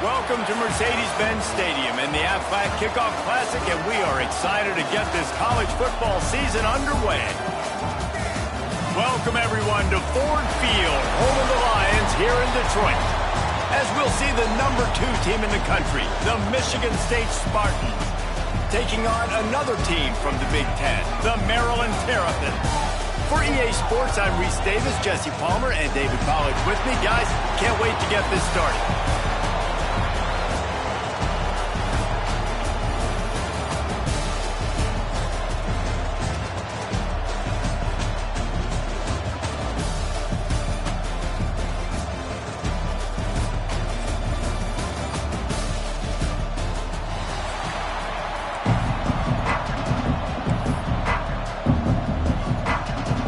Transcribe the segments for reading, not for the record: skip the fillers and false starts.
Welcome to Mercedes-Benz Stadium and the Aflac Kickoff Classic, and we are excited to get this college football season underway. Welcome, everyone, to Ford Field, home of the Lions here in Detroit, as we'll see the #2 team in the country, the Michigan State Spartans, taking on another team from the Big Ten, the Maryland Terrapins. For EA Sports, I'm Reese Davis, Jesse Palmer, and David Collage with me. Guys, can't wait to get this started.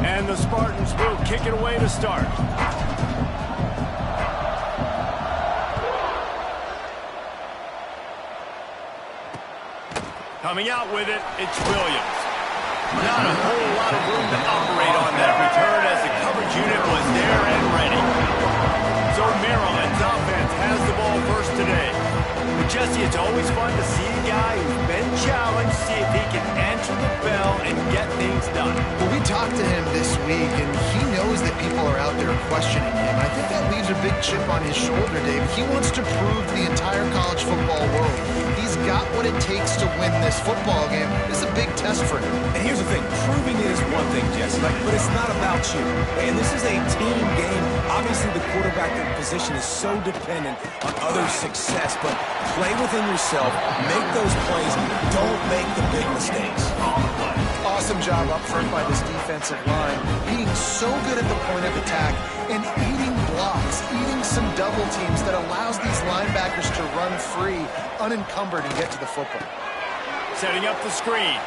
And the Spartans will kick it away to start. Coming out with it, it's Williams. Not a whole lot of room to operate on that return as the coverage unit was there and ready. So Maryland's offense has the ball first today. But Jesse, it's always fun to see a guy who's been challenged, see if he can answer the bell and get things done. Well, we talked to him this week, and he knows that people are out there questioning him. I think that leaves a big chip on his shoulder, Dave. He wants to prove to the entire college football world he's got what it takes to win this football game. This is a big test for him. And here's the thing, proving it is one thing, Jesse, but it's not about you. And this is a team game. Obviously, the quarterback position is so dependent on others' success, but play within yourself, make those plays, don't make the big mistakes. Awesome job up front by this defensive line, being so good at the point of attack and eating blocks, eating some double teams that allows these linebackers to run free, unencumbered, and get to the football. Setting up the screen.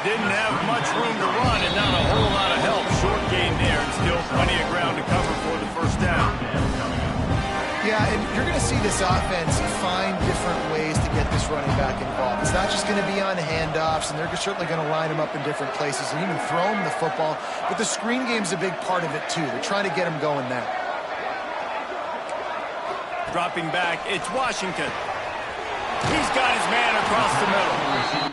Didn't have much room to run and not a whole lot of help. Short game there and still plenty of ground to cover for the first down. Yeah, and you're going to see this offense find different ways to get this running back involved. It's not just going to be on handoffs, and they're certainly going to line him up in different places and even throw him the football. But the screen game's a big part of it, too. They're trying to get him going there. Dropping back, it's Washington. He's got his man across the middle.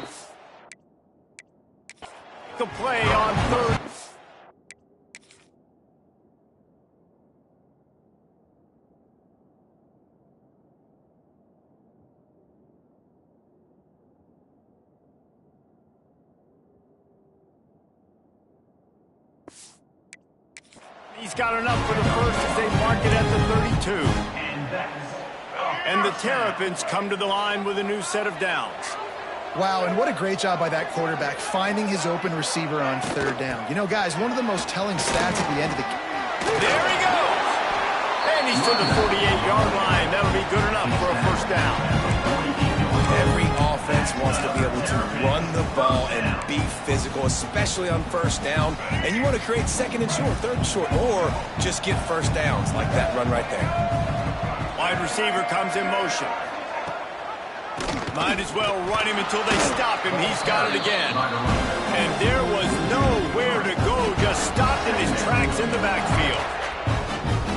The play on third. He's got enough for the first as they mark it at the 32. And the Terrapins come to the line with a new set of downs. Wow, and what a great job by that quarterback, finding his open receiver on third down. You know, guys, one of the most telling stats at the end of the game. There he goes! And he's to the 48-yard line. That'll be good enough for a first down. Every offense wants to be able to run the ball and be physical, especially on first down. And you want to create second and short, third and short, or just get first downs like that run right there. Wide receiver comes in motion. Might as well run him until they stop him. He's got it again. And there was nowhere to go, just stopped in his tracks in the backfield.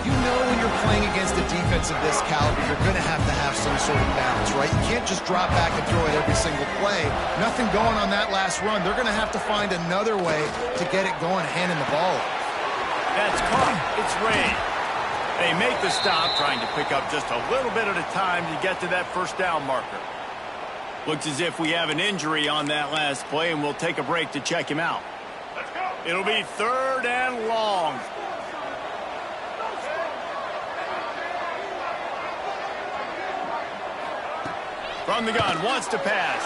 You know when you're playing against a defense of this caliber, you're going to have some sort of balance, right? You can't just drop back and throw it every single play. Nothing going on that last run. They're going to have to find another way to get it going, handing the ball. That's caught. It's Ray. They make the stop, trying to pick up just a little bit at a time to get to that first down marker. Looks as if we have an injury on that last play, and we'll take a break to check him out. Let's go. It'll be third and long. From the gun, wants to pass.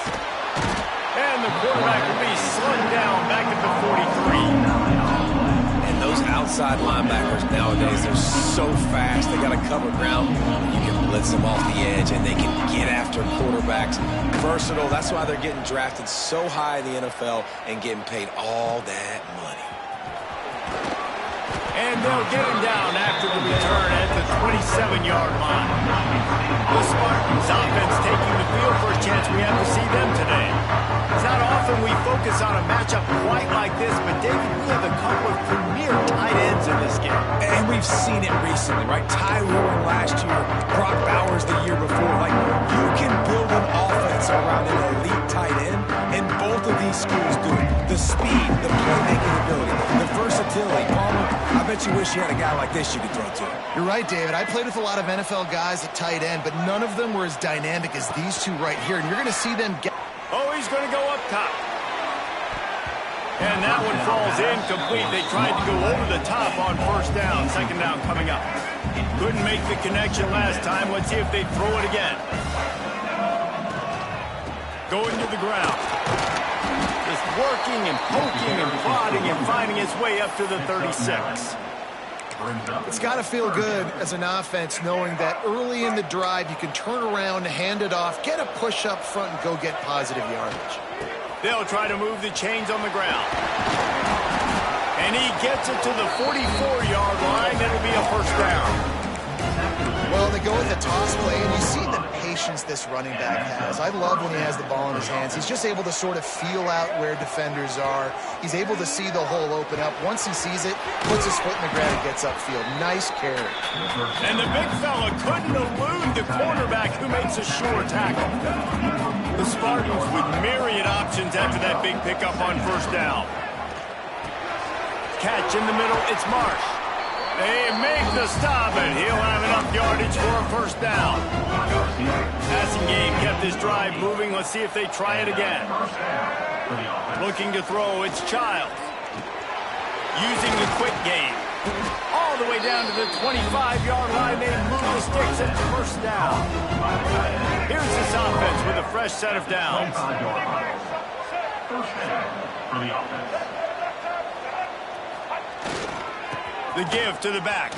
And the quarterback will be slung down back at the 43. And those outside linebackers nowadays, they're so fast. They got to cover ground. You can blitz them off the edge, and they can get after quarterbacks. Versatile. That's why they're getting drafted so high in the NFL and getting paid all that money. And they'll get him down after the return at the 27-yard line. The Spartans offense taking the field. First chance we have to see them today. It's not often we focus on a matchup quite like this, but David, we have a couple of premier are tight ends in this game. And we've seen it recently, right? Ty Warren last year, Brock Bowers the year before. Like, you can build an offense around an elite tight end, and both of these schools do it. The speed, the playmaking ability, the versatility. Palmer, I bet you wish you had a guy like this you could throw to. You're right, David. I played with a lot of NFL guys at tight end, but none of them were as dynamic as these two right here. And you're going to see them get... Oh, he's going to go up top. And that one falls incomplete. They tried to go over the top on first down. Second down coming up. Couldn't make the connection last time. Let's see if they throw it again. Going to the ground. Just working and poking and prodding and finding its way up to the 36. It's got to feel good as an offense knowing that early in the drive you can turn around, hand it off, get a push up front, and go get positive yardage. They'll try to move the chains on the ground. And he gets it to the 44-yard line. That'll be a first down. Well, they go with a toss play, and you see the patience this running back has. I love when he has the ball in his hands. He's just able to sort of feel out where defenders are. He's able to see the hole open up. Once he sees it, puts his foot in the ground and gets upfield. Nice carry. And the big fella couldn't elude the cornerback who makes a sure tackle. The Spartans with myriad options after that big pickup on first down. Catch in the middle, it's Marsh. They make the stop, and he'll have enough yardage for a first down. Passing game kept this drive moving. Let's see if they try it again. Looking to throw, it's Childs. Using the quick game. All the way down to the 25-yard line. They move the sticks at first down. Here's this offense with a fresh set of downs. The give to the back.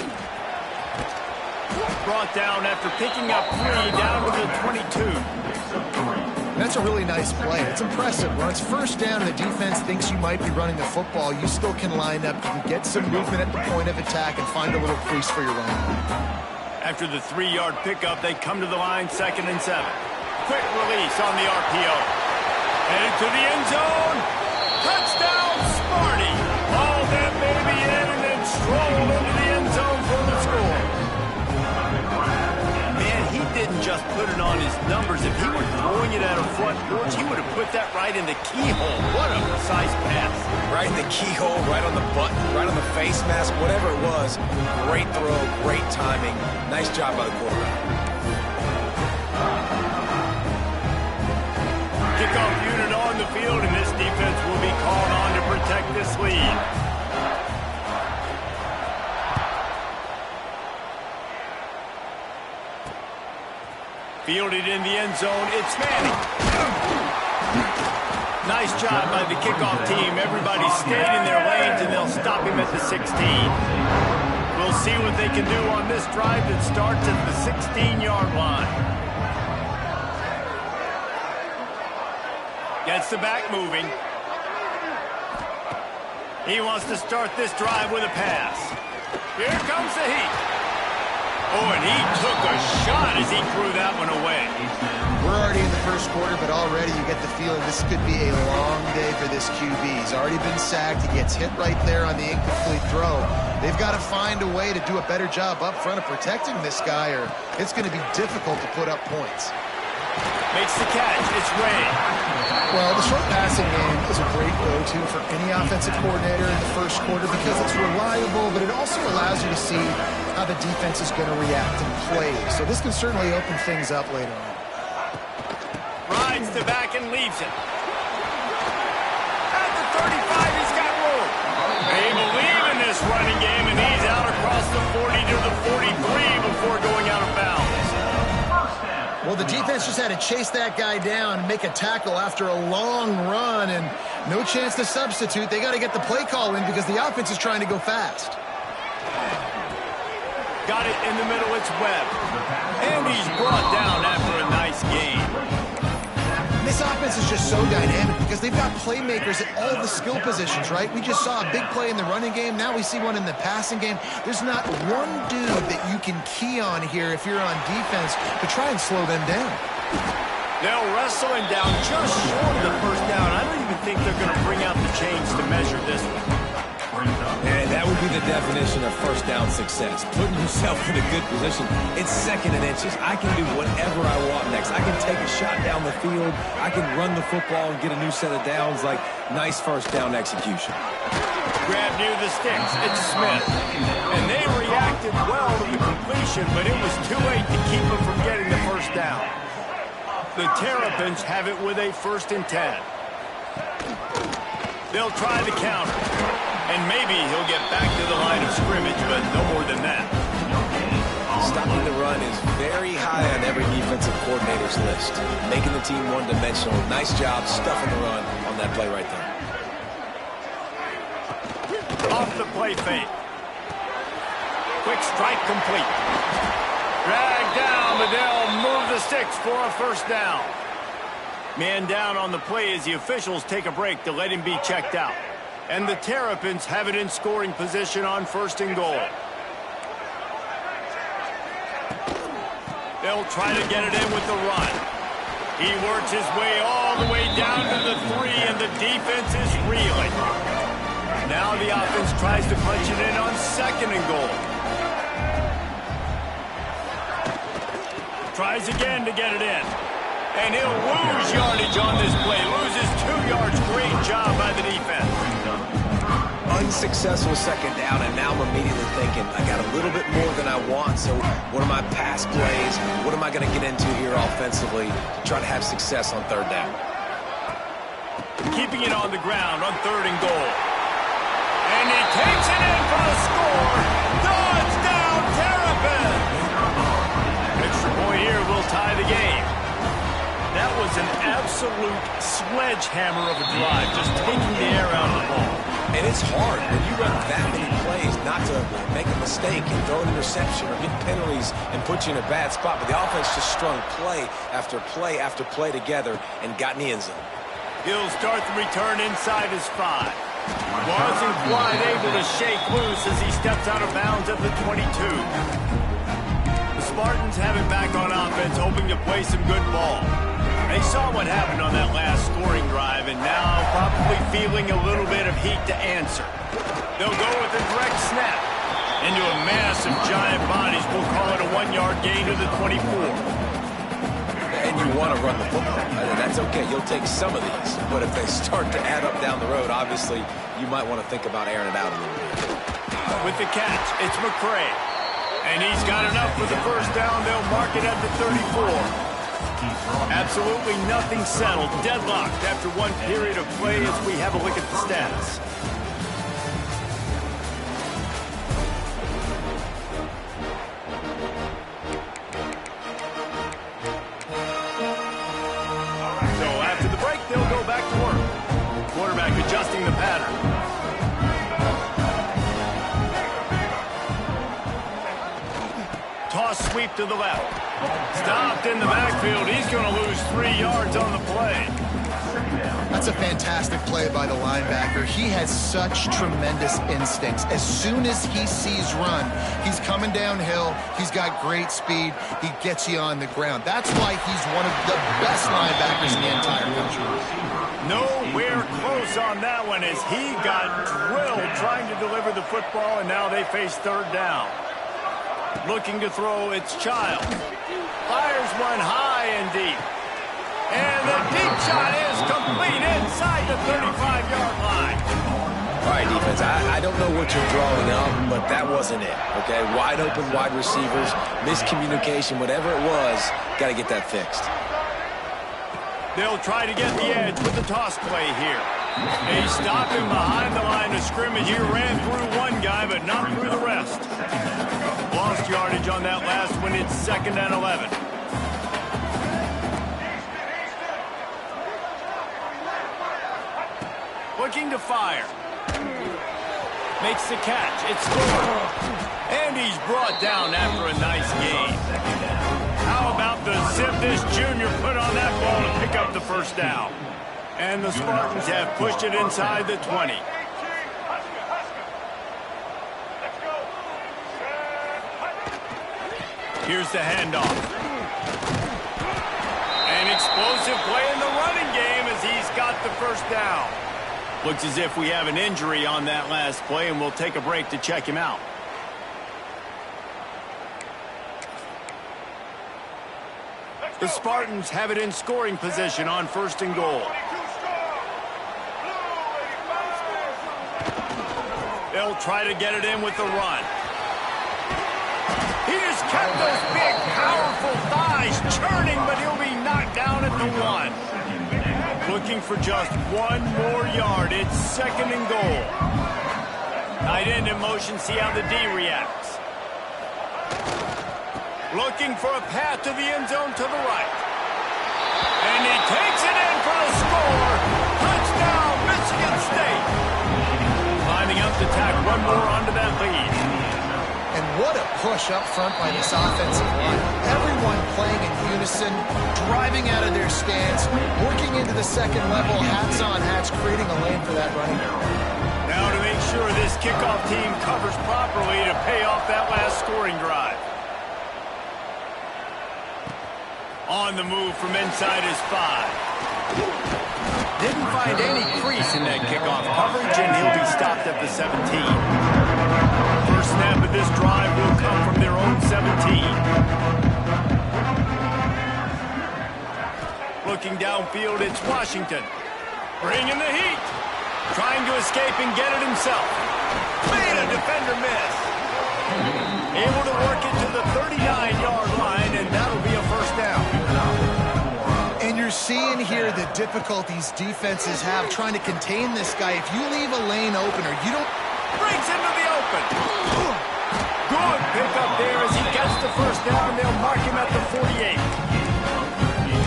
Brought down after picking up 3 down to the 22. That's a really nice play. It's impressive. When it's first down and the defense thinks you might be running the football, you still can line up. You can get some movement at the point of attack and find a little crease for your run. After the 3-yard pickup, they come to the line 2nd and 7. Quick release on the RPO. Headed to the end zone. Touchdown, Sparty. All that baby in and then stroll into the end zone for the score. Man, he didn't just put it on his numbers. If he were throwing it at a front porch, he would have put that right in the keyhole. What a precise pass. Right in the keyhole, right on the button, right on the face mask, whatever it was. Great throw, great timing. Nice job by the quarterback. Kickoff unit on the field, and this defense will be called on to protect this lead. Fielded in the end zone, it's Manning. Nice job by the kickoff team. Everybody stayed in their lanes, and they'll stop him at the 16. We'll see what they can do on this drive that starts at the 16-yard line. Gets the back moving. He wants to start this drive with a pass. Here comes the heat. Oh, and he took a shot as he threw that one away. We're already in the first quarter, but already you get the feeling this could be a long day for this QB. He's already been sacked. He gets hit right there on the incomplete throw. They've got to find a way to do a better job up front of protecting this guy, or it's going to be difficult to put up points. Makes the catch. It's Ray. Well, the short passing game is a great go-to for any offensive coordinator in the first quarter because it's reliable, but it also allows you to see how the defense is going to react and play. So this can certainly open things up later on. Rides the back and leaves it. At the 35, he's got room. They believe in this running game, and he's out across the 40 to the 43 before going out of bounds. Well, the defense just had to chase that guy down and make a tackle after a long run, and no chance to substitute. They got to get the play call in because the offense is trying to go fast. Got it in the middle, it's Webb. And he's brought down after a nice game. This offense is just so dynamic because they've got playmakers at all the skill positions, right? We just saw a big play in the running game. Now we see one in the passing game. There's not one dude that you can key on here if you're on defense to try and slow them down. They'll wrestle him down just short of the first down. I don't even think they're going to bring out the chains to measure this one. And that would be the definition of first down success. Putting yourself in a good position. It's 2nd and inches. I can do whatever I want next. I can take a shot down the field. I can run the football and get a new set of downs. Like, nice first down execution. Grab near the sticks. It's Smith. And they reacted well to the completion, but it was too late to keep them from getting the first down. The Terrapins have it with a 1st and 10. They'll try the counter. And maybe he'll get back to the line of scrimmage, but no more than that. Stopping the run is very high on every defensive coordinator's list. Making the team one-dimensional. Nice job stuffing the run on that play right there. Off the play fake. Quick strike complete. Drag down, but they'll move the sticks for a first down. Man down on the play as the officials take a break to let him be checked out. And the Terrapins have it in scoring position on 1st and goal. They'll try to get it in with the run. He works his way all the way down to the 3, and the defense is reeling. Now the offense tries to punch it in on 2nd and goal. Tries again to get it in. And he'll lose yardage on this play. Loses 2 yards. Great job by the defense. Unsuccessful 2nd down, and now I'm immediately thinking, I got a little bit more than I want, so what are my pass plays? What am I going to get into here offensively to try to have success on 3rd down? Keeping it on the ground on 3rd and goal. And he takes it in for a score. Touchdown, Terrapin! Extra point here will tie the game. That was an absolute sledgehammer of a drive, just taking the air out of the ball. And it's hard when you run that many plays not to make a mistake and throw an interception or get penalties and put you in a bad spot. But the offense just strung play after play after play together and got in the end zone. He'll start the return inside his 5. Wasn't quite able to shake loose as he steps out of bounds at the 22. The Spartans have it back on offense, hoping to play some good ball. They saw what happened on that last scoring drive, and now probably feeling a little bit of heat to answer. They'll go with a direct snap into a mass of giant bodies. We'll call it a 1-yard gain to the 24. And you want to run the football. That's okay. You'll take some of these. But if they start to add up down the road, obviously, you might want to think about airing it out a little bit. With the catch, it's McCray. And he's got enough for the first down. They'll mark it at the 34. Absolutely nothing settled. Deadlocked after 1 period of play as we have a look at the stats. So after the break, they'll go back to work. Quarterback adjusting the pattern. Toss sweep to the left. Stopped in the backfield. He's going to lose 3 yards on the play. That's a fantastic play by the linebacker. He has such tremendous instincts. As soon as he sees run, he's coming downhill. He's got great speed. He gets you on the ground. That's why he's one of the best linebackers in the entire country. Nowhere close on that one as he got drilled trying to deliver the football, and now they face 3rd down. Looking to throw, it's Child. Fires one high and deep. And the deep shot is complete inside the 35-yard line. All right, defense, I don't know what you're drawing up, but that wasn't it, okay? Wide open wide receivers, miscommunication, whatever it was, got to get that fixed. They'll try to get the edge with the toss play here. They stop him behind the line of scrimmage. He ran through one guy, but not through the rest. Lost yardage on that last one. It's 2nd and 11. Looking to fire. Makes the catch. It's scored. And he's brought down after a nice gain. How about the zip this junior put on that ball to pick up the first down? And the Spartans have pushed it inside the 20. Here's the handoff. An explosive play in the running game as he's got the first down. Looks as if we have an injury on that last play, and we'll take a break to check him out. The Spartans have it in scoring position on 1st and goal. They'll try to get it in with the run. He just kept those big, powerful thighs churning, but he'll be knocked down at the 1. Looking for just 1 more yard. It's 2nd and goal. Tight end in motion, see how the D reacts. Looking for a path to the end zone to the right. And he takes it in for the score. Touchdown, Michigan State. Climbing up to tack 1 more onto that lead. And what a push up front by this offensive line. Everyone playing in unison, driving out of their stance, working into the 2nd level, hats on hats, creating a lane for that running back. Now to make sure this kickoff team covers properly to pay off that last scoring drive. On the move from inside his 5. Didn't find any crease in that kickoff coverage, and he'll be stopped at the 17. First snap of this drive will come from their own 17. Looking downfield, it's Washington. Bringing the heat. Trying to escape and get it himself. Made a defender miss. Able to work it to the 39-yard line, and that'll be a first down. And you're seeing here the difficulties defenses have trying to contain this guy. If you leave a lane open or you don't... Breaks into the open. Good pickup there as he gets the first down. They'll mark him at the 48.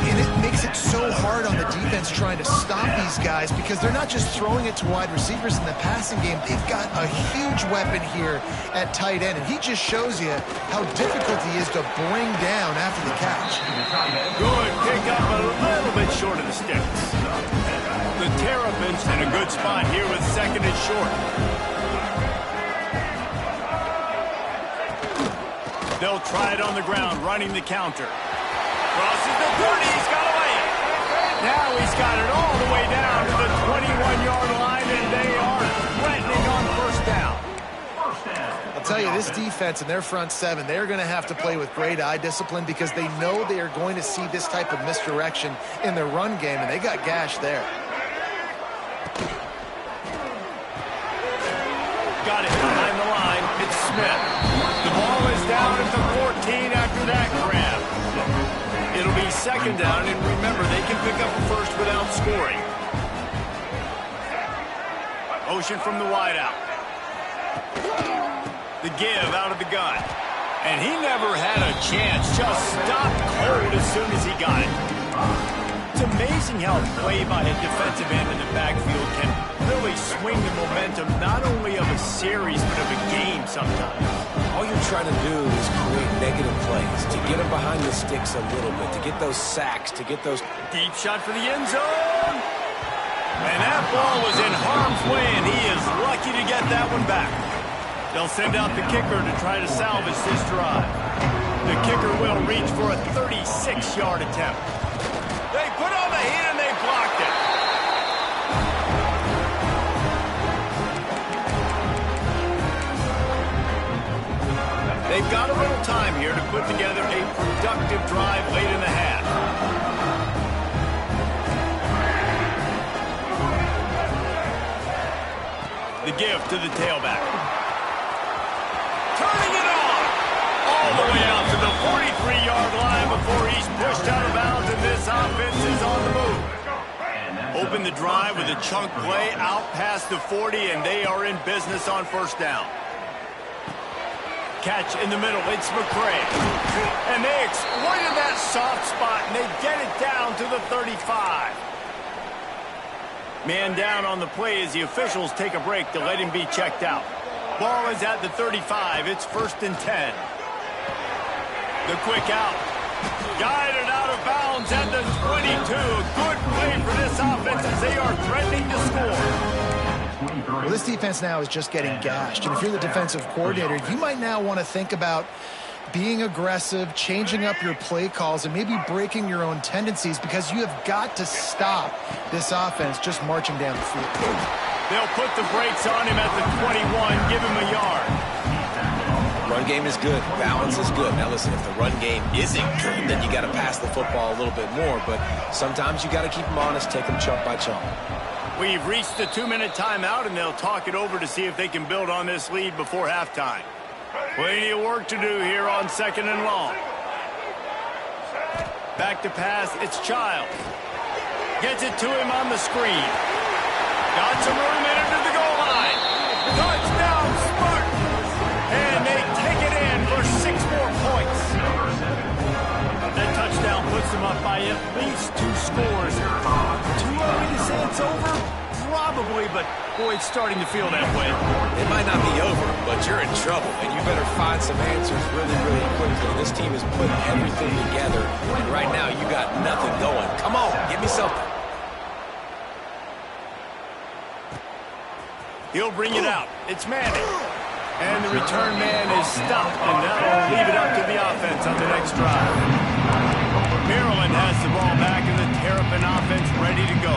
And it makes it so hard on the defense trying to stop these guys because they're not just throwing it to wide receivers in the passing game. They've got a huge weapon here at tight end, and he just shows you how difficult he is to bring down after the catch. Good pickup, a little bit short of the sticks. The Terrapins in a good spot here with 2nd and short. They'll try it on the ground, running the counter. Crosses the 30, he's got away. Now he's got it all the way down to the 21-yard line, and they are threatening on first down. I'll tell you, this defense and their front 7, they're going to have to play with great eye discipline because they know they are going to see this type of misdirection in their run game, and they got gashed there. Got it behind the line. It's Smith. The ball is down at the 14 after that grab. It'll be 2nd down, and remember, they can pick up a first without scoring. Motion from the wideout. The give out of the gun. And he never had a chance. Just stopped cold as soon as he got it. It's amazing how a play by a defensive end in the backfield can really swing the momentum not only of a series, but of a game sometimes. All you're trying to do is create negative plays, to get them behind the sticks a little bit, to get those sacks, to get those... Deep shot for the end zone. And that ball was in harm's way, and he is lucky to get that one back. They'll send out the kicker to try to salvage this drive. The kicker will reach for a 36-yard attempt. They put on the heat, and they blocked it. They've got a little time here to put together a productive drive late in the half. The give to the tailback. Turning it on! All the way out to the 43-yard line before he's pushed out of bounds, and this offense is on the move. Open the drive with a chunk play out past the 40, and they are in business on first down. Catch in the middle, it's McCray. And they exploited that soft spot, and they get it down to the 35. Man down on the play as the officials take a break to let him be checked out. Ball is at the 35, it's 1st and 10. The quick out. Guided out of bounds at the 22. Good play for this offense as they are threatening to score. Well, this defense now is just getting gashed. And if you're the defensive coordinator, you might now want to think about being aggressive, changing up your play calls, and maybe breaking your own tendencies, because you have got to stop this offense just marching down the field. They'll put the brakes on him at the 21, give him a yard. Run game is good. Balance is good. Now listen, if the run game isn't good, then you got to pass the football a little bit more. But sometimes you got to keep them honest, take them chunk by chunk. We've reached the 2-minute timeout, and they'll talk it over to see if they can build on this lead before halftime. Plenty of work to do here on 2nd and long. Back to pass, it's Childs. Gets it to him on the screen. Got some room in into the goal line. Touchdown, Spartans! And they take it in for 6 more points. That touchdown puts them up by at least 2 scores. Too early to say it's over? Probably, but boy, it's starting to feel that way. It might not be over, but you're in trouble, and you better find some answers really, really quickly. This team has put everything together, and right now you got nothing going. Come on, give me something. He'll bring it out. It's Manning. And the return man is stopped, and that'll leave it up to the offense on the next drive. Maryland has the ball back, and the Terrapin offense ready to go.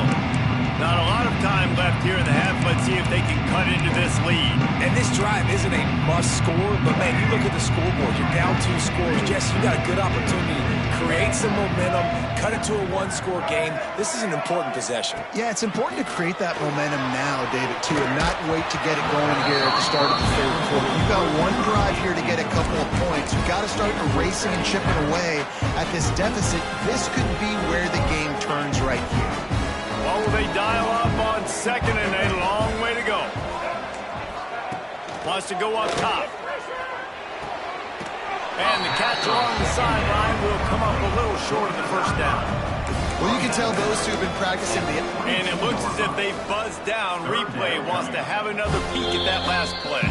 Not a lot of time left here in the half. Let's see if they can cut into this lead. And this drive isn't a must score, but man, you look at the scoreboard. You're down 2 scores. Jesse, you got a good opportunity. Create some momentum, cut it to a 1-score game. This is an important possession. Yeah, it's important to create that momentum now, David, too, and not wait to get it going here at the start of the 3rd quarter. You've got one drive here to get a couple of points. You've got to start erasing and chipping away at this deficit. This could be where the game turns right here. Well, will they dial up on 2nd and a long way to go? Wants to go up top. And the catch along the sideline will come up a little short of the 1st down. Well, you can tell those two have been practicing the... And it looks as if they've buzzed down. Replay wants to have another peek at that last play.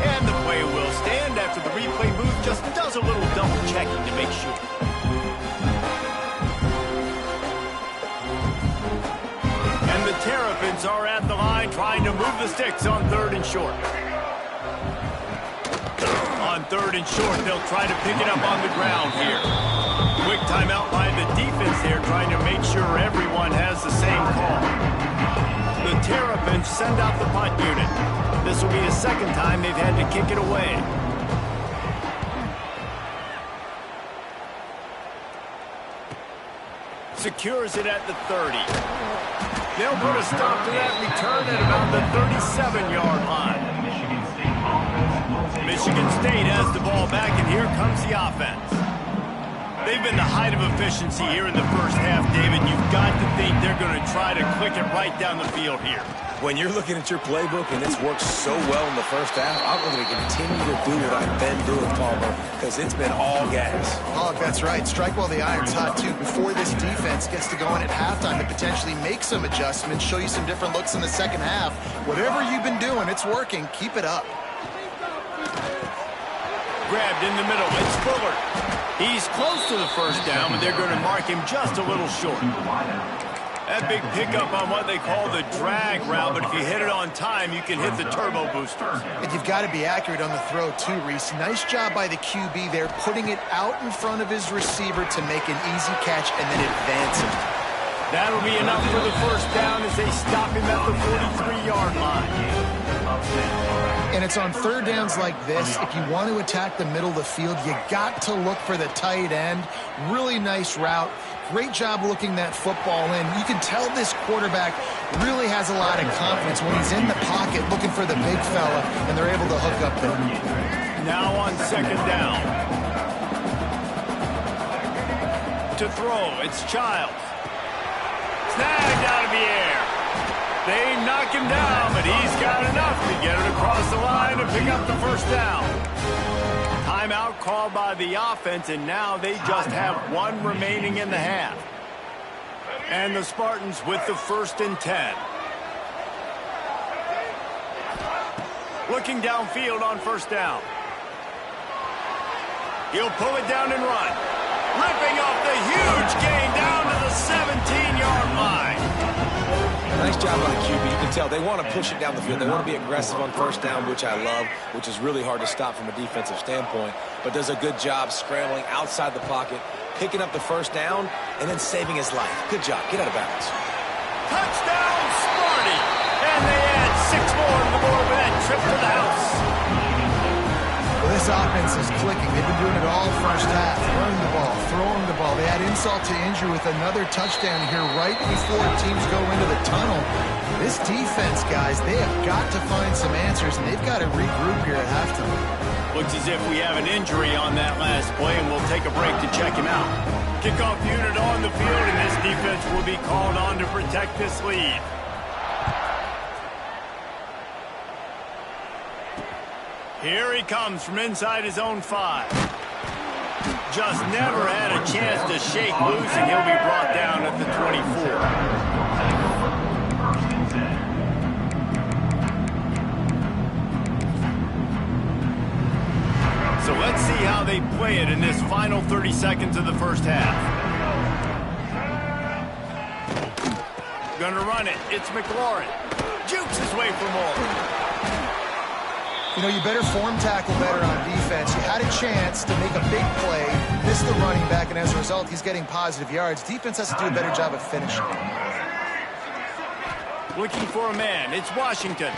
And the play will stand after the replay booth just does a little double checking to make sure. And the Terrapins are at the line trying to move the sticks on 3rd and short. On 3rd and short, they'll try to pick it up on the ground here. Quick timeout by the defense here, trying to make sure everyone has the same call. The Terrapins send out the punt unit. This will be the 2nd time they've had to kick it away. Secures it at the 30. They'll put a stop to that return at about the 37-yard line. Michigan State has the ball back, and here comes the offense. They've been the height of efficiency here in the 1st half, David. You've got to think they're going to try to click it right down the field here. When you're looking at your playbook and it's worked so well in the 1st half, I'm going to continue to do what I've been doing, Palmer, because it's been all gas. Oh, that's right. Strike while the iron's hot, too. Before this defense gets to go in at halftime to potentially make some adjustments, show you some different looks in the 2nd half. Whatever you've been doing, it's working. Keep it up. Grabbed in the middle. It's Fuller. He's close to the 1st down, but they're going to mark him just a little short. That big pickup on what they call the drag route, but if you hit it on time, you can hit the turbo boosters. And you've got to be accurate on the throw, too, Reese. Nice job by the QB there, putting it out in front of his receiver to make an easy catch and then advance him. That'll be enough for the 1st down as they stop him at the 43-yard line. And it's on 3rd downs like this. If you want to attack the middle of the field, you got to look for the tight end. Really nice route. Great job looking that football in. You can tell this quarterback really has a lot of confidence when he's in the pocket looking for the big fella, and they're able to hook up there. Now on 2nd down. To throw, it's Childs. Snagged out of the air. They knock him down, but he's got enough to get it across the line and pick up the 1st down. Timeout called by the offense, and now they just have 1 remaining in the half. And the Spartans with the 1st and 10. Looking downfield on 1st down. He'll pull it down and run. Ripping off the huge gain down to the 17-yard line. Nice job on the QB. You can tell they want to push it down the field. They want to be aggressive on first down, which I love, which is really hard to stop from a defensive standpoint, but does a good job scrambling outside the pocket, picking up the first down, and then saving his life. Good job. Get out of bounds. Touchdown, Sparty! And they add 6 more to the board with that trip to the house. Well, this offense is clicking. They've been doing it all first half. Running the ball, throwing the ball. They add insult to injury with another touchdown here right before teams go into the tunnel. This defense, guys, they have got to find some answers, and they've got to regroup here at halftime. Looks as if we have an injury on that last play, and we'll take a break to check him out. Kickoff unit on the field, and this defense will be called on to protect this lead. Here he comes from inside his own 5. Just never had a chance to shake loose, and he'll be brought down at the 24. So let's see how they play it in this final 30 seconds of the first half. Gonna run it. It's McLaurin. Jukes his way for more. You know, you better form tackle better on defense. You had a chance to make a big play, missed the running back, and as a result, he's getting positive yards. Defense has to do a better job of finishing. Looking for a man. It's Washington.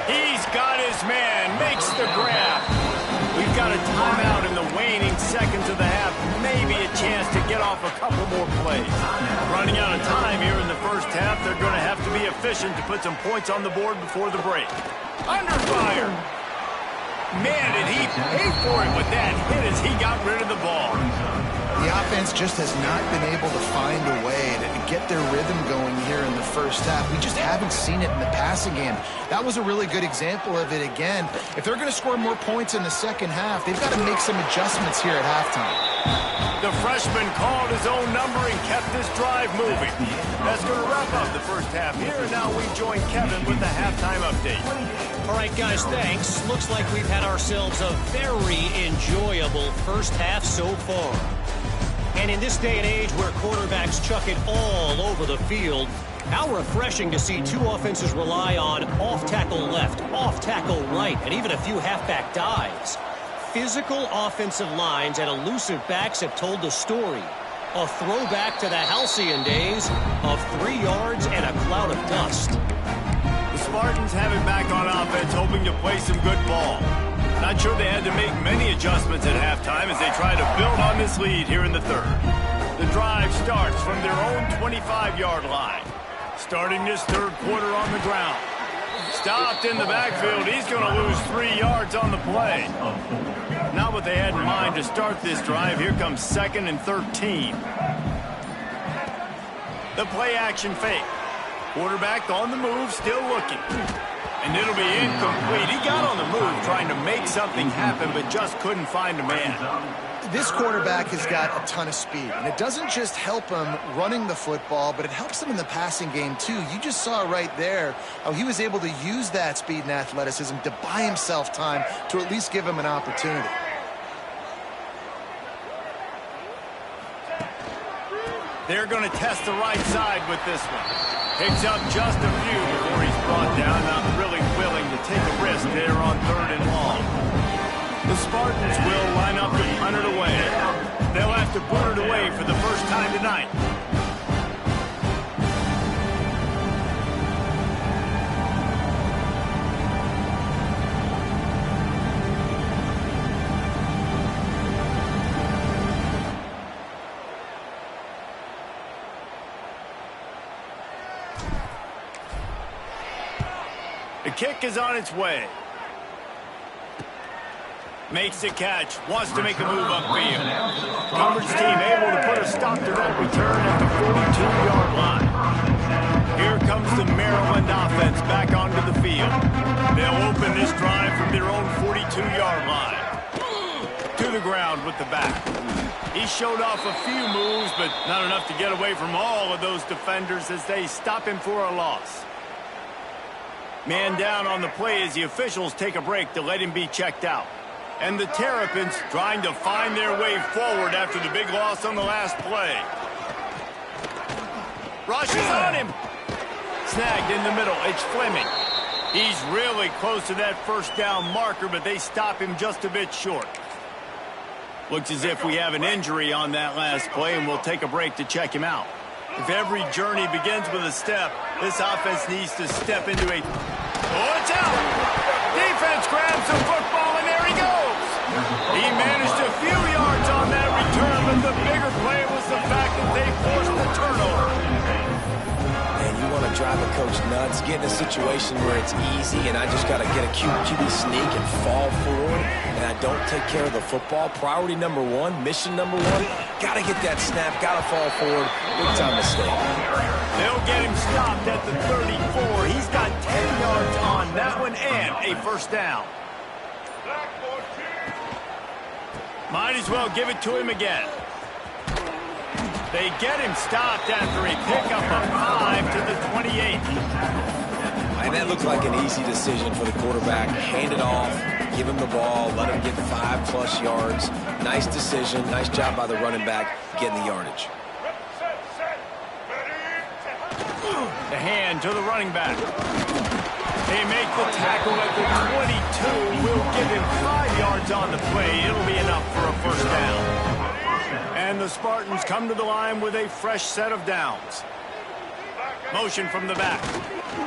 He's got his man. Makes the grab. We've got a timeout in the waning seconds of the half. Maybe a chance to get off a couple more plays. Running out of time here in the first half. They're going to have to be efficient to put some points on the board before the break. Under fire. Man, did he pay for it with that hit as he got rid of the ball. The offense just has not been able to find a way to get their rhythm going here in the first half. We just haven't seen it in the passing game. That was a really good example of it again. If they're going to score more points in the second half, they've got to make some adjustments here at halftime. The freshman called his own number and kept this drive moving. That's going to wrap up the first half here. And now we join Kevin with the halftime update. All right, guys, thanks. Looks like we've had ourselves a very enjoyable first half so far. And in this day and age where quarterbacks chuck it all over the field, how refreshing to see two offenses rely on off-tackle left, off-tackle right, and even a few halfback dives. Physical offensive lines and elusive backs have told the story. A throwback to the halcyon days of 3 yards and a cloud of dust. The Spartans have it back on offense, hoping to play some good ball. Not sure they had to make many adjustments at halftime as they try to build on this lead here in the third. The drive starts from their own 25-yard line. Starting this third quarter on the ground. Stopped in the backfield. He's going to lose 3 yards on the play. Not what they had in mind to start this drive. Here comes 2nd and 13. The play action fake. Quarterback on the move, still looking. And it'll be incomplete. He got on the move trying to make something happen, but just couldn't find a man. This quarterback has got a ton of speed, and it doesn't just help him running the football, but it helps him in the passing game, too. You just saw right there how he was able to use that speed and athleticism to buy himself time to at least give him an opportunity. They're going to test the right side with this one. Picks up just a few before he's brought down. Not really willing to take a risk there on 3rd and long. The Spartans will line up to punt it away. They'll have to put it away for the first time tonight. The kick is on its way. Makes the catch. Wants to make a move upfield. Coverage team able to put a stop to that return at the 42-yard line. Here comes the Maryland offense back onto the field. They'll open this drive from their own 42-yard line. To the ground with the back. He showed off a few moves, but not enough to get away from all of those defenders as they stop him for a loss. Man down on the play as the officials take a break to let him be checked out. And the Terrapins trying to find their way forward after the big loss on the last play. Rushes on him. Snagged in the middle. It's Fleming. He's really close to that first down marker, but they stop him just a bit short. Looks as if we have an injury on that last play, and we'll take a break to check him out. If every journey begins with a step, this offense needs to step into a... Oh, it's out! Defense grabs the football, and there he goes! He managed a few yards on that return, but the bigger play was the fact that they forced the turnover. And you want to drive a coach nuts, get in a situation where it's easy, and I just got to get a QB sneak and fall forward, and I don't take care of the football. Priority number one, mission number one, got to get that snap, got to fall forward. Big time mistake. They'll get him stopped at the 34. He's got 10 yards on that one and a first down. Might as well give it to him again. They get him stopped after a pickup of 5 to the 28. And that looked like an easy decision for the quarterback. Hand it off, give him the ball, let him get 5+ yards. Nice decision, nice job by the running back getting the yardage. The hand to the running back. They make the tackle at the 22. Will give him 5 yards on the play. It'll be enough for a first down. And the Spartans come to the line with a fresh set of downs. Motion from the back.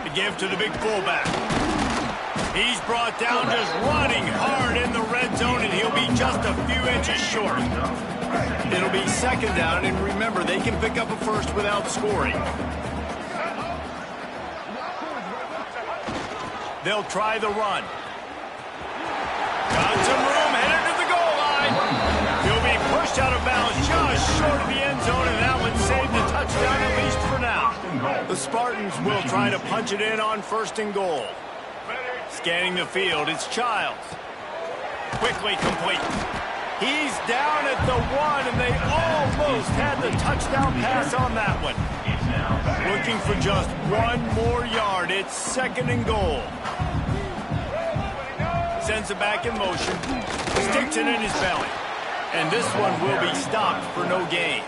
To give to the big fullback. He's brought down just running hard in the red zone, and he'll be just a few inches short. It'll be second down, and remember, they can pick up a first without scoring. They'll try the run. Got some room, headed to the goal line. He'll be pushed out of bounds just short of the end zone, and that one saved a touchdown, at least for now. The Spartans will try to punch it in on first and goal. Scanning the field, it's Childs. Quickly complete. He's down at the 1, and they almost had the touchdown pass on that one. Looking for just 1 more yard. It's second and goal. Sends it back in motion. Sticks it in his belly. And this one will be stopped for no gain.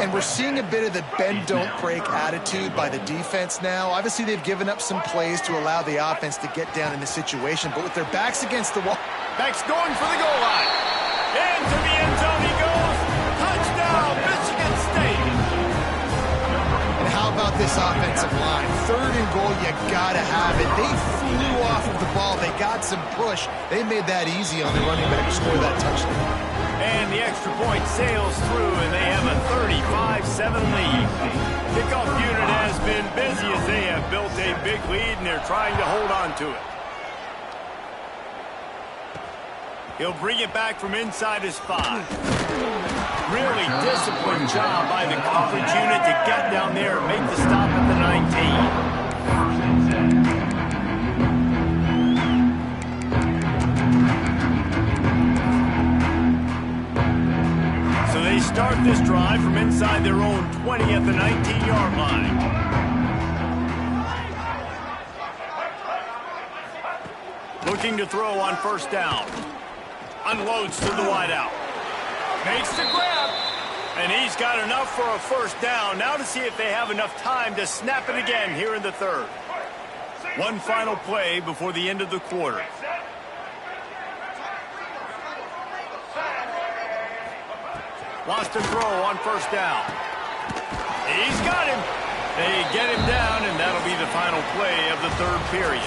And we're seeing a bit of the bend-don't-break attitude by the defense now. Obviously, they've given up some plays to allow the offense to get down in the situation, but with their backs against the wall... Back's going for the goal line. Into the end zone he goes. Touchdown, Michigan State. And how about this offensive line? Third and goal, you gotta have it. They flew off of the ball. They got some push. They made that easy on the running back to score that touchdown. And the extra point sails through, and they have a 35-7 lead. Kickoff unit has been busy as they have built a big lead, and they're trying to hold on to it. He'll bring it back from inside his 5. Really disciplined job by the coverage unit to get down there and make the stop at the 19. So they start this drive from inside their own 20 at the 19-yard line. Looking to throw on first down. Unloads to the wideout. Makes the grab. And he's got enough for a first down. Now to see if they have enough time to snap it again here in the third. One final play before the end of the quarter. Wants to throw on first down. He's got him. They get him down, and that'll be the final play of the third period.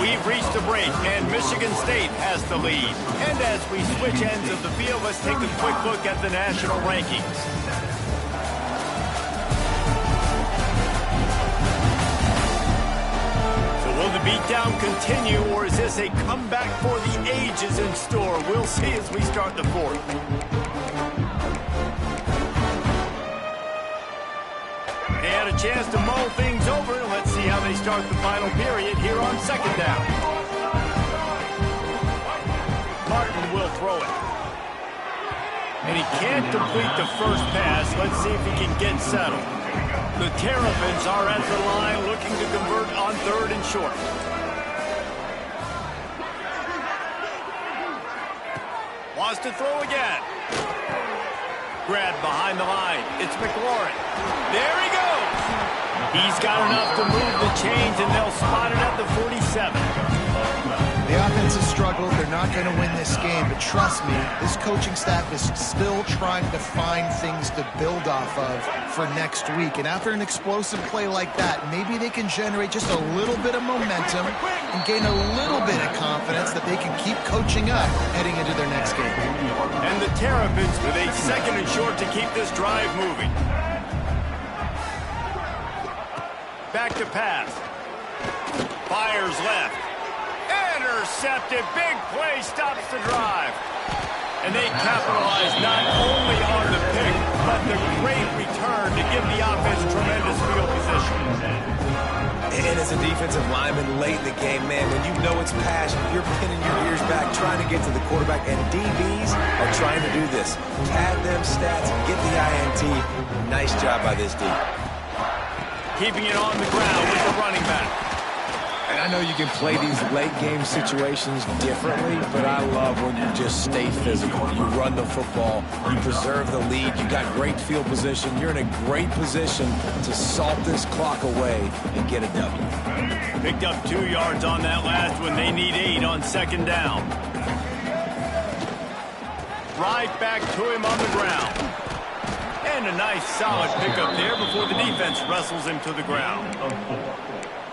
We've reached a break, and Michigan State has the lead. And as we switch ends of the field, let's take a quick look at the national rankings. So will the beatdown continue, or is this a comeback for the ages in store? We'll see as we start the fourth. They had a chance to mull things over. Let's see how they start the final period here on second down. Martin will throw it. And he can't complete the first pass. Let's see if he can get settled. The Terrapins are at the line looking to convert on third and short. Wants to throw again. Grab behind the line. It's McLaurin. There he goes. He's got enough to move the chains, and they'll spot it at the 47. The offense has struggled. They're not going to win this game, but trust me, this coaching staff is still trying to find things to build off of for next week. And after an explosive play like that, maybe they can generate just a little bit of momentum and gain a little bit of confidence that they can keep coaching up heading into their next game. And the Terrapins with a 2nd and short to keep this drive moving. Back to pass. Fires left. Intercepted. Big play stops the drive. And they capitalize not only on the pick, but the great return to give the offense tremendous field position. And as a defensive lineman late in the game, man, when you know it's passion, you're pinning your ears back, trying to get to the quarterback, and DBs are trying to do this. Pad them stats, get the INT. Nice job by this D. Keeping it on the ground with the running back. And I know you can play these late-game situations differently, but I love when you just stay physical. You run the football, you preserve the lead, you got great field position. You're in a great position to salt this clock away and get a W. Picked up 2 yards on that last one. They need 8 on 2nd down. Right back to him on the ground. And a nice solid pickup there before the defense wrestles him to the ground.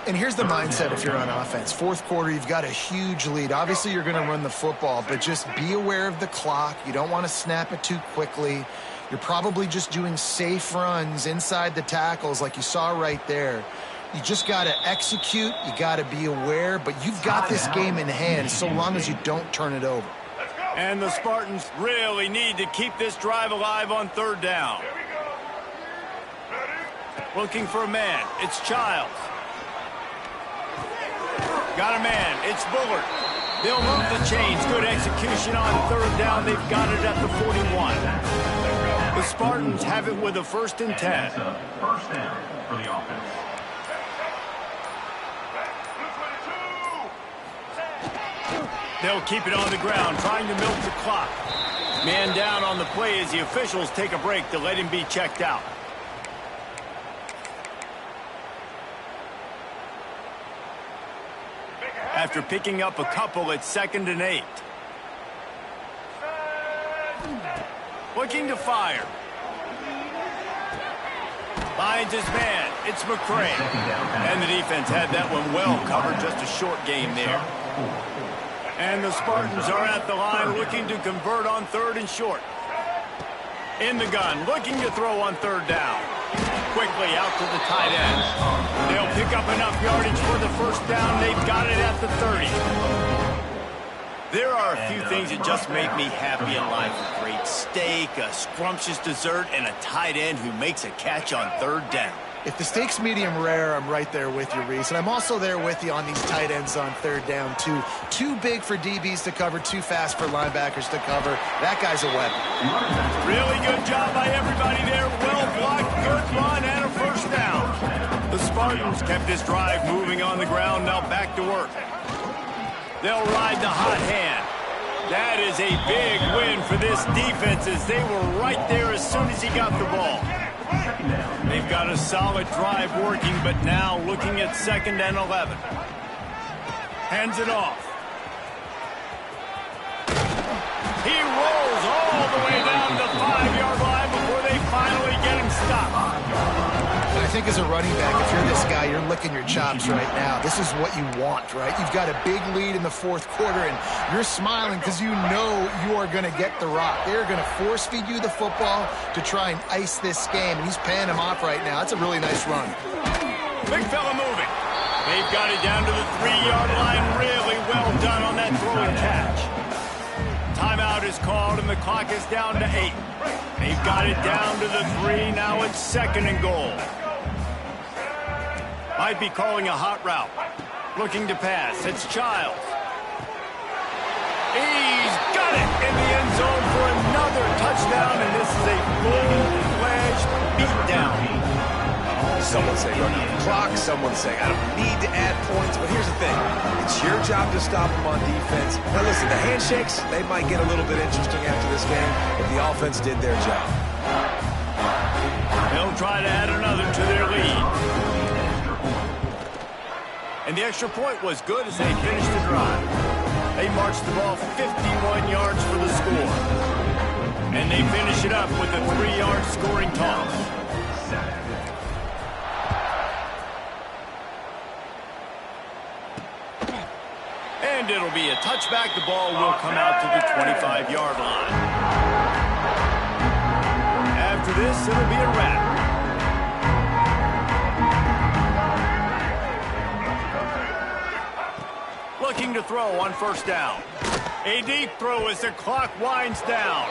And here's the mindset if you're on offense. 4th quarter, you've got a huge lead. Obviously, you're going to run the football, but just be aware of the clock. You don't want to snap it too quickly. You're probably just doing safe runs inside the tackles like you saw right there. You just got to execute. You got to be aware, but you've got this game in hand so long as you don't turn it over. And the Spartans really need to keep this drive alive on 3rd down. Looking for a man. It's Childs. Got a man. It's Bullard. They'll move the chains. Good execution on 3rd down. They've got it at the 41. The Spartans have it with a 1st and 10. First down for the offense. They'll keep it on the ground, trying to milk the clock. Man down on the play as the officials take a break to let him be checked out. After picking up a couple, it's 2nd and 8. Looking to fire. Finds his man. It's McCray. And the defense had that one well covered. Just a short game there. And the Spartans are at the line looking to convert on 3rd and short. In the gun, looking to throw on 3rd down. Quickly out to the tight end. They'll pick up enough yardage for the 1st down. They've got it at the 30. There are a few things that just make me happy in life. A great steak, a scrumptious dessert, and a tight end who makes a catch on 3rd down. If the steak's medium rare, I'm right there with you, Reese. And I'm also there with you on these tight ends on 3rd down, too. Too big for DBs to cover, too fast for linebackers to cover. That guy's a weapon. Really good job by everybody there. Well blocked, good run, and a 1st down. The Spartans kept this drive moving on the ground. Now back to work. They'll ride the hot hand. That is a big win for this defense as they were right there as soon as he got the ball. They've got a solid drive working, but now looking at 2nd and 11. Hands it off. He rolls all the way down the 5-yard line before they finally get him stopped. And I think as a running back, if you're this guy, you're licking your chops right now. This is what you want, right? You've got a big lead in the 4th quarter, and you're smiling because you know you are going to get the rock. They're going to force feed you the football to try and ice this game, and he's paying him off right now. That's a really nice run. Big fella moving. They've got it down to the 3-yard line. Really well done on that throw and catch. Timeout is called, and the clock is down to 8. They've got it down to the 3. Now it's 2nd and goal. Might be calling a hot route. Looking to pass. It's Childs. He's got it in the end zone for another touchdown, and this is a full-fledged beatdown. Someone say run out the clock. Someone say I don't need to add points. But here's the thing. It's your job to stop them on defense. Now listen, the handshakes, they might get a little bit interesting after this game, but the offense did their job. They'll try to add another to their lead. And the extra point was good as they finished the drive. They marched the ball 51 yards for the score. And they finish it up with a 3-yard scoring toss. And it'll be a touchback. The ball will come out to the 25-yard line. After this, it'll be a wrap. Looking to throw on first down. A deep throw as the clock winds down.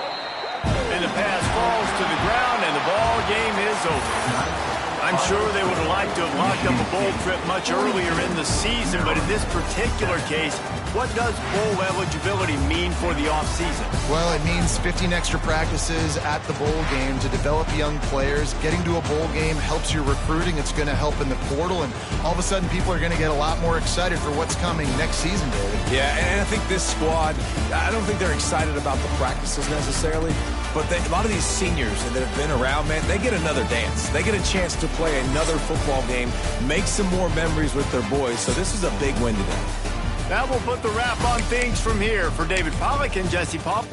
And the pass falls to the ground, and the ball game is over. I'm sure they would have liked to have locked up a bowl trip much earlier in the season, but in this particular case, what does bowl eligibility mean for the offseason? Well, it means 15 extra practices at the bowl game to develop young players. Getting to a bowl game helps your recruiting. It's going to help in the portal, and all of a sudden people are going to get a lot more excited for what's coming next season, David. Yeah, and I think this squad, I don't think they're excited about the practices necessarily, but a lot of these seniors that have been around, man, they get another dance. They get a chance to play another football game, make some more memories with their boys, so this is a big win today. That will put the wrap on things from here. For David Pollack and Jesse Paul.